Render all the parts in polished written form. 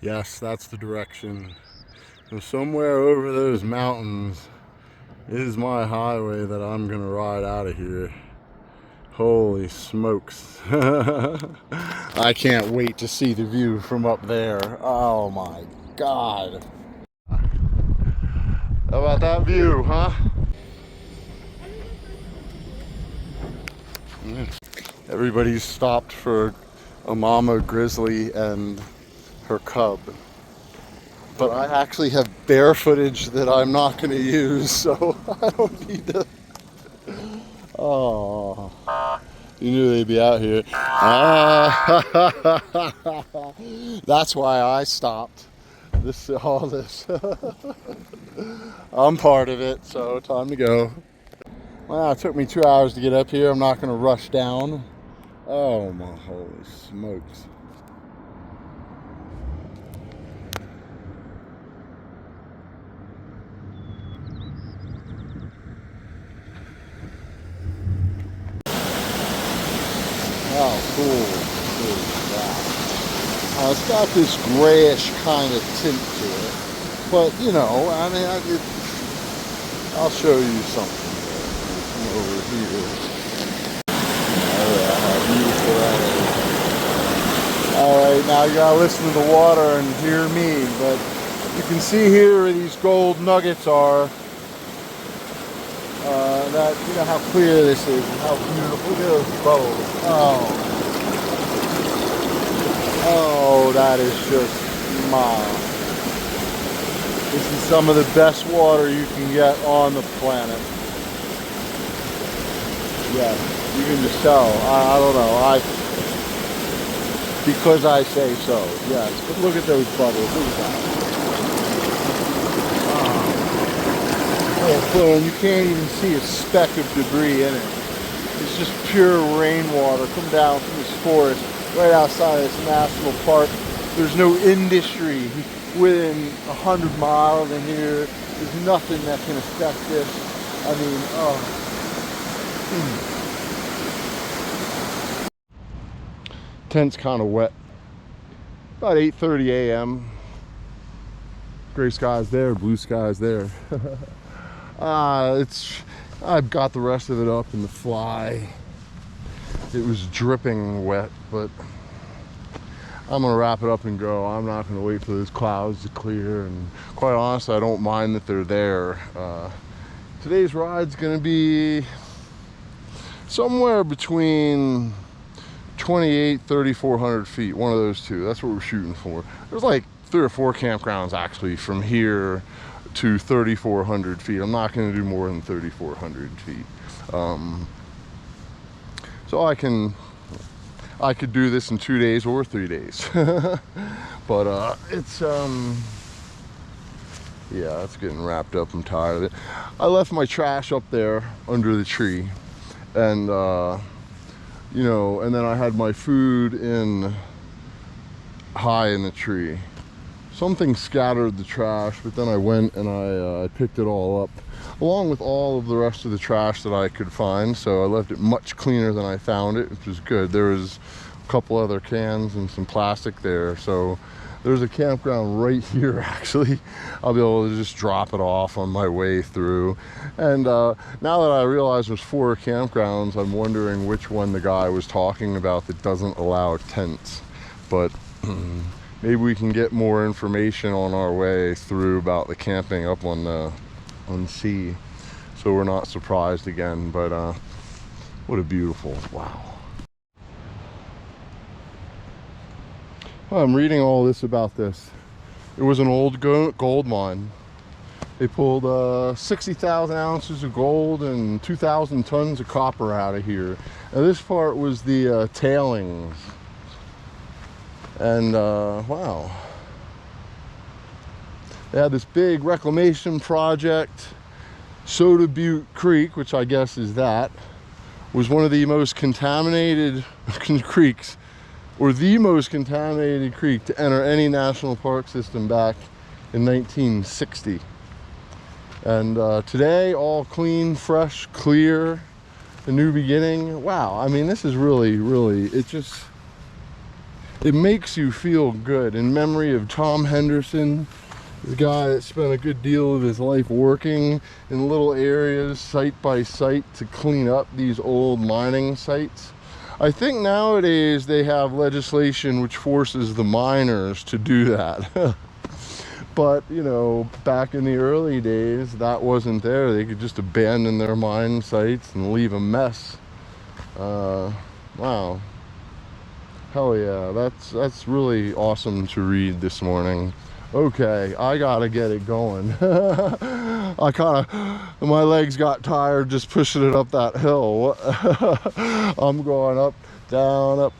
Yes, that's the direction. So somewhere over those mountains is my highway that I'm gonna ride out of here. Holy smokes. I can't wait to see the view from up there. Oh my God. How about that view, huh? Everybody's stopped for a mama grizzly and her cub. But I actually have bear footage that I'm not going to use, so I don't need to. Oh, you knew they'd be out here. That's why I stopped. All this. I'm part of it, so time to go. Well, it took me 2 hours to get up here. I'm not going to rush down. Oh my holy smokes. Oh, cool. Wow. It's got this grayish kind of tint to it. But, you know, I mean, I'll show you something from over here. Oh, yeah, how beautiful that is. Alright, now you gotta listen to the water and hear me. But you can see here where these gold nuggets are. That, you know how clear this is and how beautiful. Look at those bubbles. Oh, that is just mine. This is some of the best water you can get on the planet. Yeah, you can just tell. I don't know. Because I say so. Yes, but look at those bubbles. Look at that. Oh, and you can't even see a speck of debris in it. It's just pure rainwater come down from this forest right outside of this national park. There's no industry within 100 miles of here. There's nothing that can affect this. I mean, oh. Tent's kind of wet. About 8:30 a.m. Gray skies there, blue skies there. I've got the rest of it up in the fly. It was dripping wet, but I'm gonna wrap it up and go. I'm not gonna wait for those clouds to clear, and quite honestly, I don't mind that they're there. Today's ride's gonna be somewhere between 3,400 feet, one of those two. That's what we're shooting for. There's like 3 or 4 campgrounds actually from here to 3,400 feet. I'm not going to do more than 3,400 feet. So I could do this in 2 days or 3 days. But it's yeah, it's getting wrapped up. I'm tired of it. I left my trash up there under the tree, and you know, and then I had my food in high in the tree. Something scattered the trash, but then I went and I picked it all up, along with all of the rest of the trash that I could find. So I left it much cleaner than I found it, which was good. There was a couple other cans and some plastic there. So there's a campground right here, actually. I'll be able to just drop it off on my way through. And now that I realize there's 4 campgrounds, I'm wondering which one the guy was talking about that doesn't allow tents. But maybe we can get more information on our way through about the camping up on the sea, so we're not surprised again. But what a beautiful, wow. Well, I'm reading all this about this. It was an old gold mine. They pulled 60,000 ounces of gold and 2,000 tons of copper out of here. Now this part was the tailings. And wow, they had this big reclamation project. Soda Butte Creek, which I guess is that, was one of the most contaminated creeks, or the most contaminated creek to enter any national park system back in 1960. And today, all clean, fresh, clear, a new beginning. Wow, I mean, this is really, really, it just, it makes you feel good. In memory of Tom Henderson, the guy that spent a good deal of his life working in little areas, site by site, to clean up these old mining sites. I think nowadays they have legislation which forces the miners to do that. But, you know, back in the early days, that wasn't there. They could just abandon their mine sites and leave a mess. Wow. Hell yeah, that's really awesome to read this morning. Okay, I gotta get it going. My legs got tired just pushing it up that hill. I'm going up, down, up.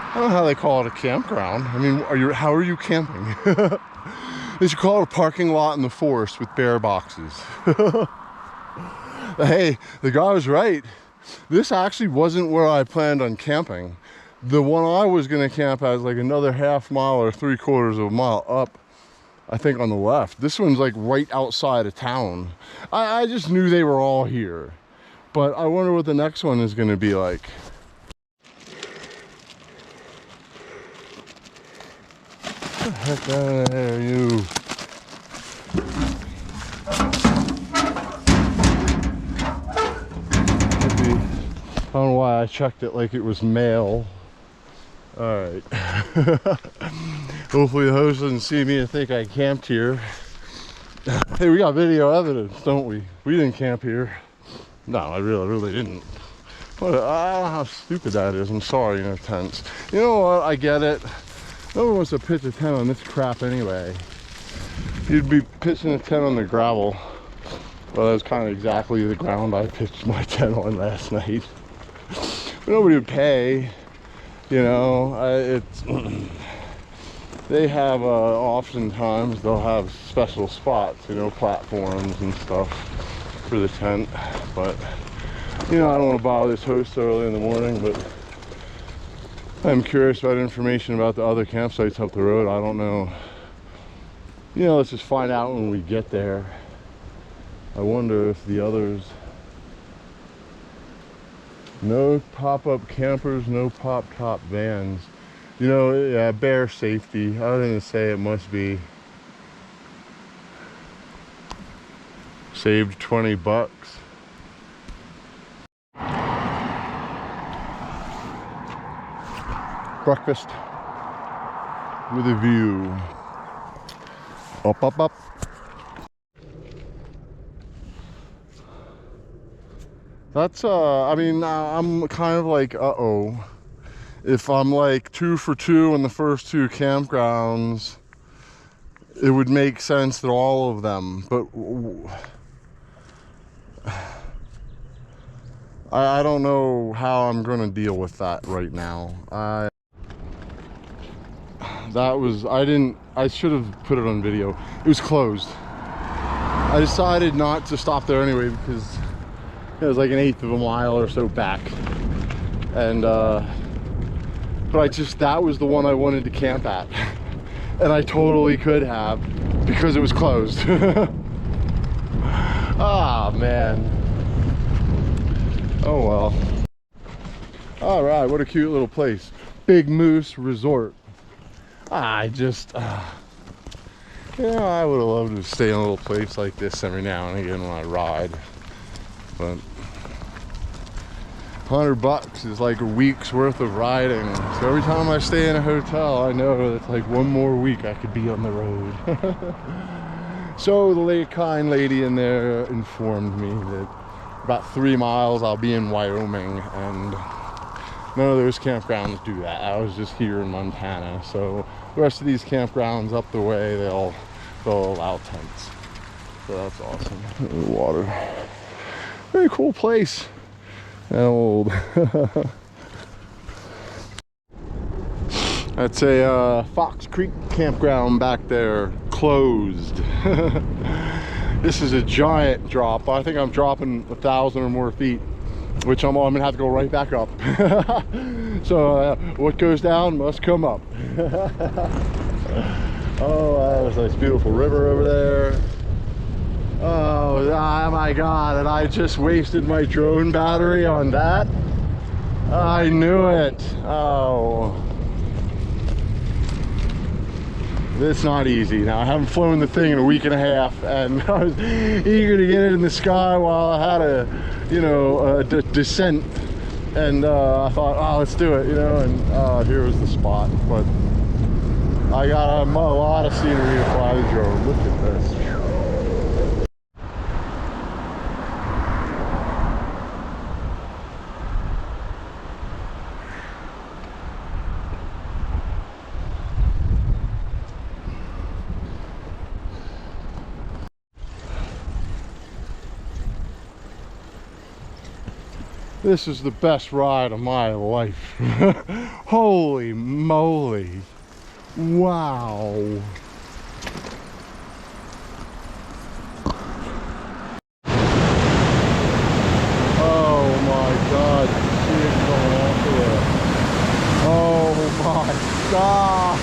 I don't know how they call it a campground. I mean, how are you camping? They should call it a parking lot in the forest with bear boxes. Hey, the guy was right. This actually wasn't where I planned on camping. The one I was gonna camp at is like another half mile or 3/4 of a mile up, I think, on the left. This one's like right outside of town. I just knew they were all here. But I wonder what the next one is gonna be like. What the heck out of there, you? I don't know why I checked it like it was mail. Alright. Hopefully the host doesn't see me and think I camped here. Hey, we got video evidence, don't we? We didn't camp here. No, I really didn't. But I don't know how stupid that is. I'm sorry, no tents. You know what? I get it. No one wants to pitch a tent on this crap anyway. You'd be pitching a tent on the gravel. Well, that was kind of exactly the ground I pitched my tent on last night. But nobody would pay, you know. They have oftentimes they'll have special spots, you know, platforms and stuff for the tent. But you know, I don't want to bother this host so early in the morning, but I'm curious about information about the other campsites up the road. I don't know. You know, let's just find out when we get there. I wonder if the others... No pop-up campers, no pop-top vans. You know, yeah, bear safety. I was gonna say it must be. Saved 20 bucks. Breakfast with a view. Up, up, up. That's, I mean, I'm kind of like, uh-oh. If I'm like 2 for 2 in the first 2 campgrounds, it would make sense that all of them, but I don't know how I'm going to deal with that right now. I should have put it on video. It was closed. I decided not to stop there anyway because it was like an 1/8 of a mile or so back. And, but that was the one I wanted to camp at. And I totally could have because it was closed. Ah, man. Oh well. All right, what a cute little place. Big Moose Resort. I just, you know, I would have loved to stay in a little place like this every now and again when I ride. But $100 is like a week's worth of riding. So every time I stay in a hotel, I know that's like one more week I could be on the road. So the kind lady in there informed me that about 3 miles I'll be in Wyoming, and none of those campgrounds do that. I was just here in Montana, so the rest of these campgrounds up the way, they'll allow tents. So that's awesome. The water. Very cool place. And old. That's a Fox Creek campground back there, closed. This is a giant drop. I think I'm dropping 1,000 or more feet, which I'm gonna have to go right back up. So what goes down must come up. Oh, there's a nice beautiful river over there. Oh my God, and I just wasted my drone battery on that. I knew it. Oh. It's not easy. Now, I haven't flown the thing in a week and a half, and I was eager to get it in the sky while I had a descent, and I thought, oh, let's do it, and here was the spot. But I got a lot of scenery to fly the drone. Look at this. This is the best ride of my life. Holy moly. Wow. Oh my God. See it going off of there. Oh my God.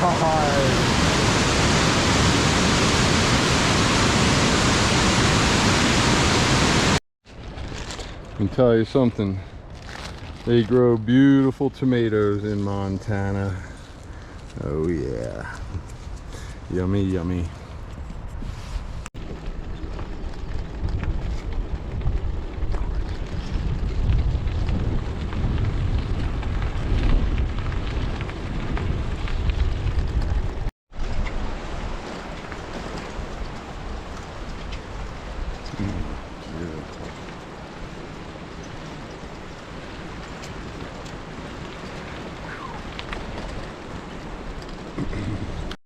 I can tell you something. They grow beautiful tomatoes in Montana. Oh yeah. Yummy, yummy.